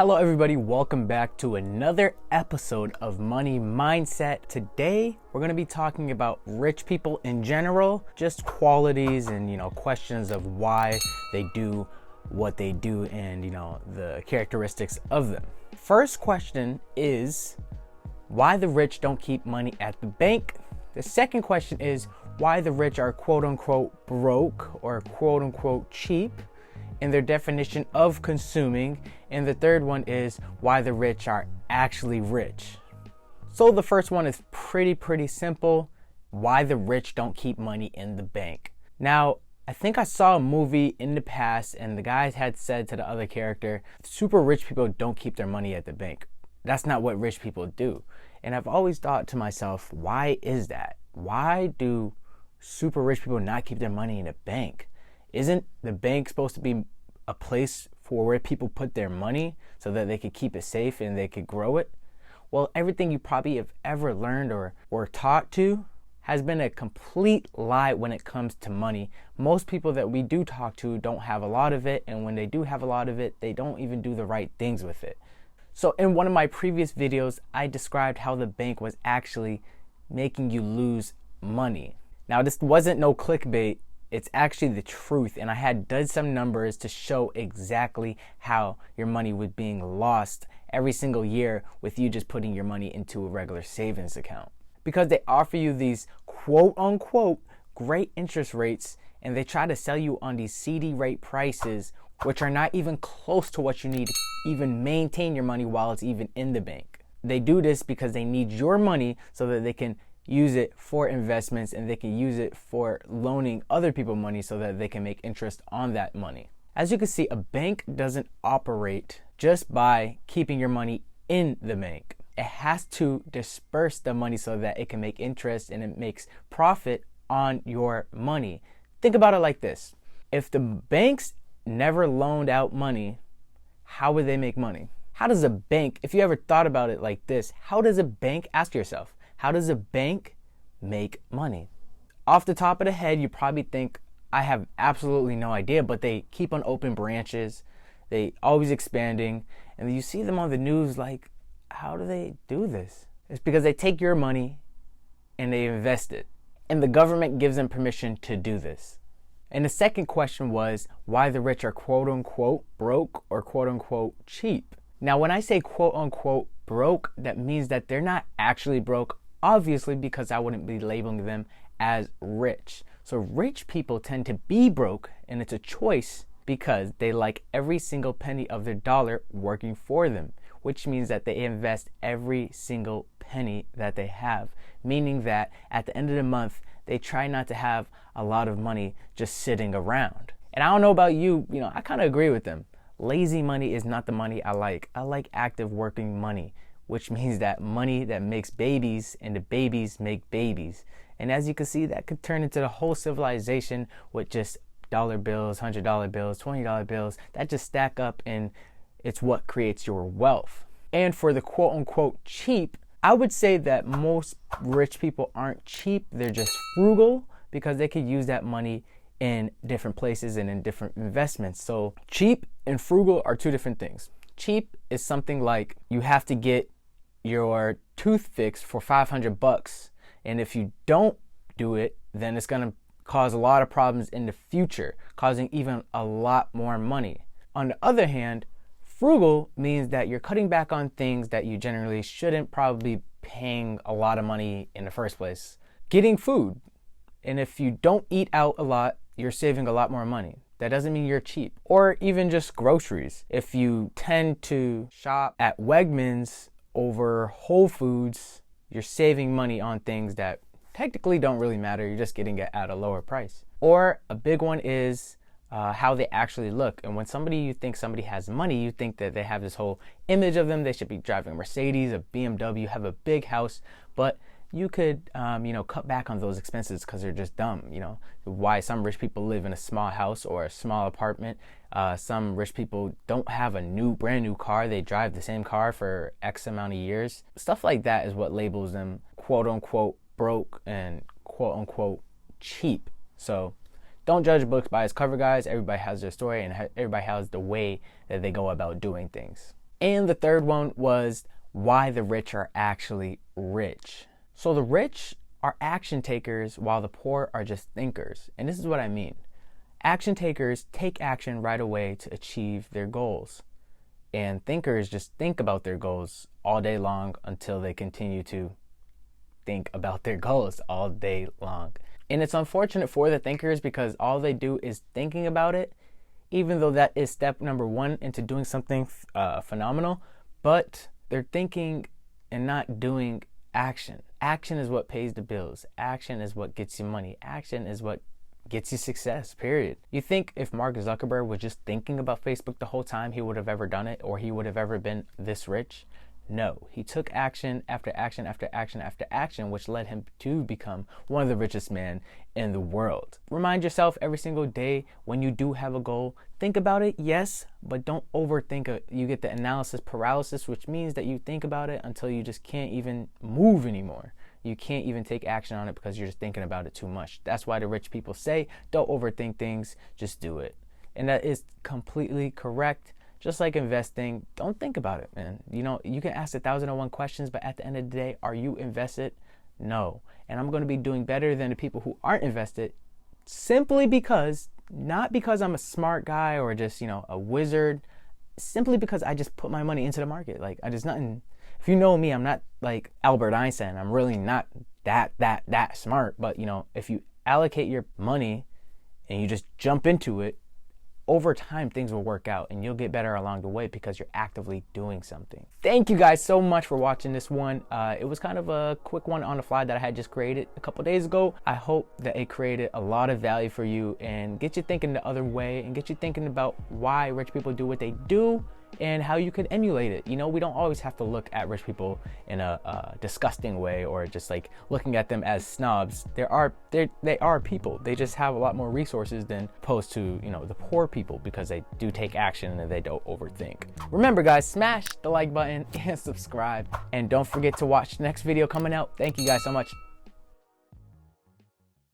Hello everybody, welcome back to another episode of Money Mindset. Today, we're going to be talking about rich people in general, just qualities and, questions of why they do what they do and, the characteristics of them. First question is why the rich don't keep money at the bank. The second question is why the rich are quote unquote broke or quote unquote cheap in their definition of consuming. And the third one is why the rich are actually rich. So the first one is pretty simple. Why the rich don't keep money in the bank. Now, I think I saw a movie in the past and the guys had said to the other character, super rich people don't keep their money at the bank. That's not what rich people do. And I've always thought to myself, why is that? Why do super rich people not keep their money in a bank? Isn't the bank supposed to be a place for where people put their money so that they could keep it safe and they could grow it? Well, everything you probably have ever learned or taught to has been a complete lie when it comes to money. Most people that we do talk to don't have a lot of it, and when they do have a lot of it, they don't even do the right things with it. So in one of my previous videos, I described how the bank was actually making you lose money. Now, this wasn't no clickbait. It's actually the truth, and I had done some numbers to show exactly how your money was being lost every single year with you just putting your money into a regular savings account. Because they offer you these quote unquote great interest rates, and they try to sell you on these CD rate prices, which are not even close to what you need to even maintain your money while it's even in the bank. They do this because they need your money so that they can use it for investments and they can use it for loaning other people money so that they can make interest on that money. As you can see, a bank doesn't operate just by keeping your money in the bank. It has to disperse the money so that it can make interest and it makes profit on your money. Think about it like this. If the banks never loaned out money, how would they make money? How does a bank, if you ever thought about it like this, how does a bank, ask yourself, how does a bank make money? Off the top of the head, you probably think, I have absolutely no idea, but they keep on open branches. They always expanding. And you see them on the news like, how do they do this? It's because they take your money and they invest it. And the government gives them permission to do this. And the second question was why the rich are quote unquote broke or quote unquote cheap. Now, when I say quote unquote broke, that means that they're not actually broke, obviously, because I wouldn't be labeling them as rich. So rich people tend to be broke, and it's a choice because they like every single penny of their dollar working for them, which means that they invest every single penny that they have, meaning that at the end of the month, they try not to have a lot of money just sitting around. And I don't know about you, I kind of agree with them. Lazy money is not the money I like. I like active working money, which means that money that makes babies and the babies make babies. And as you can see, that could turn into the whole civilization with just dollar bills, $100 bills, $20 bills that just stack up, and it's what creates your wealth. And for the quote unquote cheap, I would say that most rich people aren't cheap. They're just frugal because they could use that money in different places and in different investments. So cheap and frugal are two different things. Cheap is something like you have to get your tooth fixed for $500, and if you don't do it, then it's going to cause a lot of problems in the future, causing even a lot more money. On the other hand, frugal means that you're cutting back on things that you generally shouldn't probably be paying a lot of money in the first place. Getting food, and if you don't eat out a lot, you're saving a lot more money. That doesn't mean you're cheap. Or even just groceries. If you tend to shop at Wegmans over Whole Foods, you're saving money on things that technically don't really matter. You're just getting it at a lower price. Or a big one is how they actually look. And when you think somebody has money, you think that they have this whole image of them. They should be driving a Mercedes, a BMW, have a big house. But you could, cut back on those expenses because they're just dumb. Why some rich people live in a small house or a small apartment. Some rich people don't have a brand new car. They drive the same car for X amount of years. Stuff like that is what labels them quote unquote broke and quote unquote cheap. So don't judge books by its cover, guys. Everybody has their story and everybody has the way that they go about doing things. And the third one was why the rich are actually rich. So the rich are action takers while the poor are just thinkers. And this is what I mean. Action takers take action right away to achieve their goals. And thinkers just think about their goals all day long until they continue to think about their goals all day long. And it's unfortunate for the thinkers because all they do is thinking about it, even though that is step number one into doing something phenomenal. But they're thinking and not doing action. Action is what pays the bills. Action is what gets you money. Action is what gets you success, period. You think if Mark Zuckerberg was just thinking about Facebook the whole time, he would have ever done it, or he would have ever been this rich? No, he took action after action after action after action, which led him to become one of the richest men in the world. Remind yourself every single day when you do have a goal, think about it, yes, but don't overthink it. You get the analysis paralysis, which means that you think about it until you just can't even move anymore. You can't even take action on it because you're just thinking about it too much. That's why the rich people say, don't overthink things, just do it. And that is completely correct. Just like investing, don't think about it, man. You know, you can ask 1,001 questions, but at the end of the day, are you invested? No. And I'm going to be doing better than the people who aren't invested simply because, not because I'm a smart guy or just, a wizard, simply because I just put my money into the market. Like, I just nothing. If you know me, I'm not like Albert Einstein. I'm really not that smart. But, if you allocate your money and you just jump into it, over time, things will work out and you'll get better along the way because you're actively doing something. Thank you guys so much for watching this one. It was kind of a quick one on the fly that I had just created a couple days ago. I hope that it created a lot of value for you and get you thinking the other way and get you thinking about why rich people do what they do and how you could emulate it. We don't always have to look at rich people in a disgusting way or just like looking at them as snobs. They are people. They just have a lot more resources than opposed to, the poor people because they do take action and they don't overthink. Remember guys, smash the like button and subscribe. And don't forget to watch the next video coming out. Thank you guys so much.